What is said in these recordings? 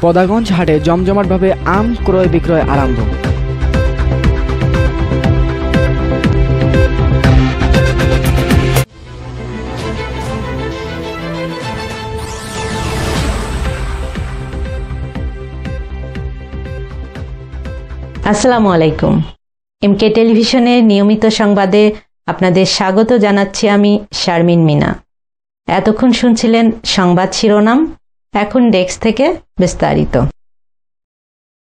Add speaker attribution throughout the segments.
Speaker 1: পদাগঞ্জ হাটে জমজমাটভাবে আম ক্রয় বিক্রয় আরম্ভ।
Speaker 2: আসসালামু আলাইকুম। এমকে টেলিভিশনের নিয়মিত সংবাদে আপনাদের স্বাগত জানাচ্ছি আমি শারমিন মিনা। এতক্ষণ শুনছিলেন সংবাদ শিরোনাম, এখন ডেস্ক থেকে বিস্তারিত।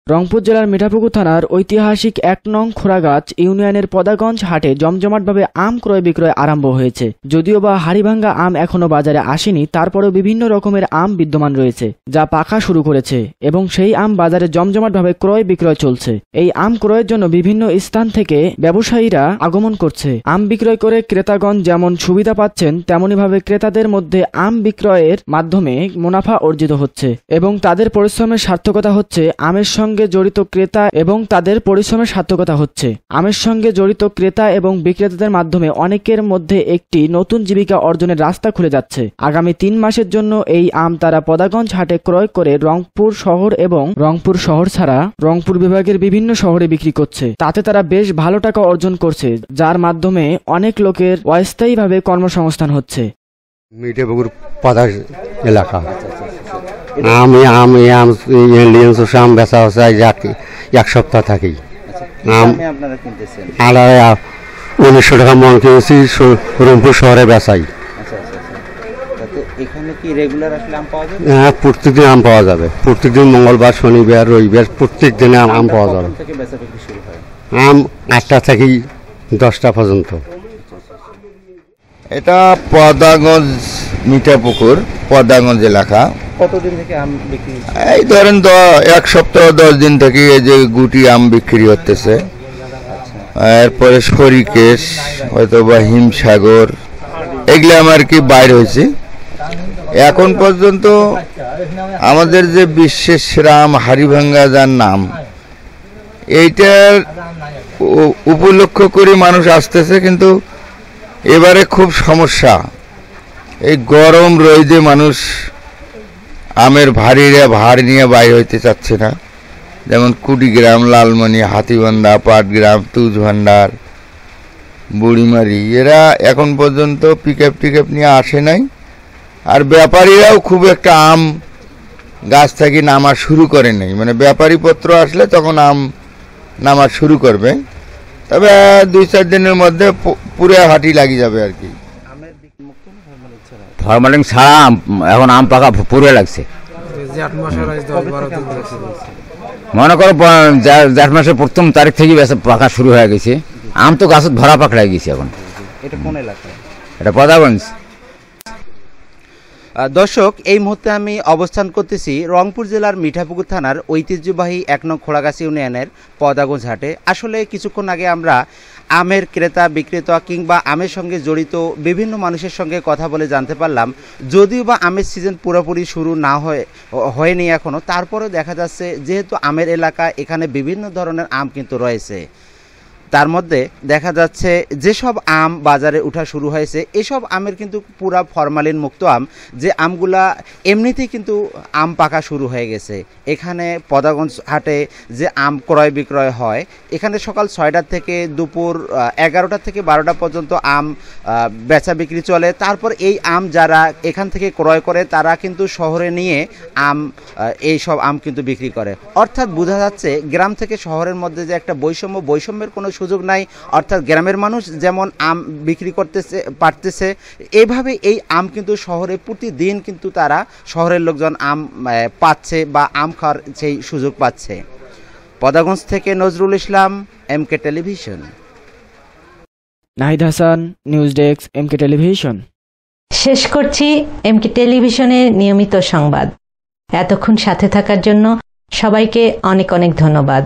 Speaker 1: রংপুর জেলার মিঠাপুকুর থানার ঐতিহাসিক ১ নং খোরাগাছ ইউনিয়নের পদাগঞ্জ হাটে জমজমাটভাবে আম ক্রয় বিক্রয় আরম্ভ হয়েছে। যদিও বা হাড়িভাঙ্গা আম এখনো বাজারে আসেনি, তারপরেও বিভিন্ন রকমের আম বিদ্যমান রয়েছে যা পাকা শুরু করেছে এবং সেই আম বাজারে জমজমাটভাবে ক্রয় বিক্রয় চলছে। এই আম ক্রয়ের জন্য বিভিন্ন স্থান থেকে ব্যবসায়ীরা আগমন করছে। আম বিক্রয় করে ক্রেতাগণ যেমন সুবিধা পাচ্ছেন, তেমনিভাবে ক্রেতাদের মধ্যে আম বিক্রয়ের মাধ্যমে মুনাফা অর্জিত হচ্ছে এবং তাদের পরিশ্রমের সার্থকতা হচ্ছে। আমের সঙ্গে জড়িত ক্রেতা এবং তাদের পরিশ্রমের সার্থকতা হচ্ছে। আমের সঙ্গে জড়িত ক্রেতা এবং বিক্রেতাদের মাধ্যমে অনেকের মধ্যে একটি নতুন জীবিকা অর্জনের রাস্তা খুলে যাচ্ছে। আগামী ৩ মাসের জন্য এই আম তারা পদাগঞ্জ হাটে ক্রয় করে রংপুর শহর এবং রংপুর শহর ছাড়া রংপুর বিভাগের বিভিন্ন শহরে বিক্রি করছে। তাতে তারা বেশ ভালো টাকা অর্জন করছে, যার মাধ্যমে অনেক লোকের অস্থায়ীভাবে কর্মসংস্থান হচ্ছে।
Speaker 3: মিঠাপুকুর পদার এলাকা আমি আম আম বেচা হচ্ছে 1 সপ্তাহ থাকি। আম 1900 টাকা মন কিনেছি, রংপুর শহরে বেচাই। হ্যাঁ, প্রত্যেকদিন আম পাওয়া যাবে। প্রত্যেকদিন মঙ্গলবার, শনিবার, রবিবার প্রত্যেক দিনে আম পাওয়া যাবে। আম 8টা থেকে 10টা পর্যন্ত।
Speaker 4: এটা পদাগঞ্জ মিঠাপুকুর পদাগঞ্জ এলাকা।
Speaker 5: কতদিন থেকে আম বিক্রি?
Speaker 4: এই ধরেন 1 সপ্তাহ 10 দিন থেকে এই যে গুটি আম বিক্রি হতেছে। এরপরে শরিকেশ, হয়তো বা হিমসাগর, এগুলো আমার কি বাইর হয়েছে। এখন পর্যন্ত আমাদের যে বিশ্বের সেরা আম হাড়িভাঙ্গা যার নাম, এইটার উপলক্ষ করে মানুষ আসতেছে, কিন্তু এবারে খুব সমস্যা। এই গরম রোদে মানুষ আমের ভার নিয়ে বাইর হইতে চাচ্ছে না। যেমন কুড়িগ্রাম, লালমনি, হাতিবান্ধা, পাটগ্রাম, তুজভান্ডার, বুড়িমারি, এরা এখন পর্যন্ত পিকআপ নিয়ে আসে নাই। আর ব্যাপারীরাও খুব একটা আম গাছ থেকে নামা শুরু করে নাই। মানে ব্যাপারী পত্র আসলে তখন আম নামা শুরু করবে, তবে 2-4 দিনের মধ্যে পুরো হাঁটি লাগিয়ে যাবে আর কি।
Speaker 6: ফরমালিন ছাড়া এখন আম পাকা পুরো লাগছে। মনে করো জ্যৈষ্ঠ মাসের 1ম তারিখ থেকে পাকা শুরু হয়ে গেছে। আম তো গাছত ভরা পাকড়া গেছে এখন।
Speaker 5: এটা কোন এলাকা?
Speaker 6: এটা পদাগঞ্জ।
Speaker 5: দর্শক, এই মুহূর্তে আমি অবস্থান করতেছি রংপুর জেলার মিঠাপুকুর থানার ঐতিহ্যবাহী 1 নং খোলাগাছ ইউনিয়নের পদাগঞ্জ হাটে। আসলে কিছুক্ষণ আগে আমরা আমের ক্রেতা বিক্রেতা কিংবা আমের সঙ্গে জড়িত বিভিন্ন মানুষের সঙ্গে কথা বলে জানতে পারলাম, যদিও বা আমের সিজন পুরোপুরি শুরু না হয়নি এখনও, তারপরেও দেখা যাচ্ছে যেহেতু আমের এলাকা, এখানে বিভিন্ন ধরনের আম কিন্তু রয়েছে। তার মধ্যে দেখা যাচ্ছে যেসব আম বাজারে ওঠা শুরু হয়েছে, এসব আমের কিন্তু পুরা ফরমালিন মুক্ত আম, যে আমগুলা এমনিতেই কিন্তু আম পাকা শুরু হয়ে গেছে। এখানে পদাগঞ্জ হাটে যে আম ক্রয় বিক্রয় হয়, এখানে সকাল 6টা থেকে দুপুর 11টা থেকে 12টা পর্যন্ত আম বেচা বিক্রি চলে। তারপর এই আম যারা এখান থেকে ক্রয় করে, তারা কিন্তু শহরে নিয়ে এই সব আম কিন্তু বিক্রি করে। অর্থাৎ বোঝা যাচ্ছে গ্রাম থেকে শহরের মধ্যে যে একটা বৈষম্যের কোনো সুযোগ নাই। অর্থাৎ গ্রামের মানুষ যেমন আম বিক্রি করতেছে পারতেছে, এইভাবে এই আম কিন্তু শহরে প্রতিদিন কিন্তু তারা শহরের লোকজন আম পাচ্ছে বা আম খাওয়ার সেই সুযোগ পাচ্ছে। পদাগঞ্জ থেকে Nazrul Islam, MK television.
Speaker 1: Nahid Hasan, news desk, MK television.
Speaker 2: শেষ করছি এমকে টেলিভিশনের নিয়মিত সংবাদ। এতক্ষণ সাথে থাকার জন্য সবাইকে অনেক অনেক ধন্যবাদ।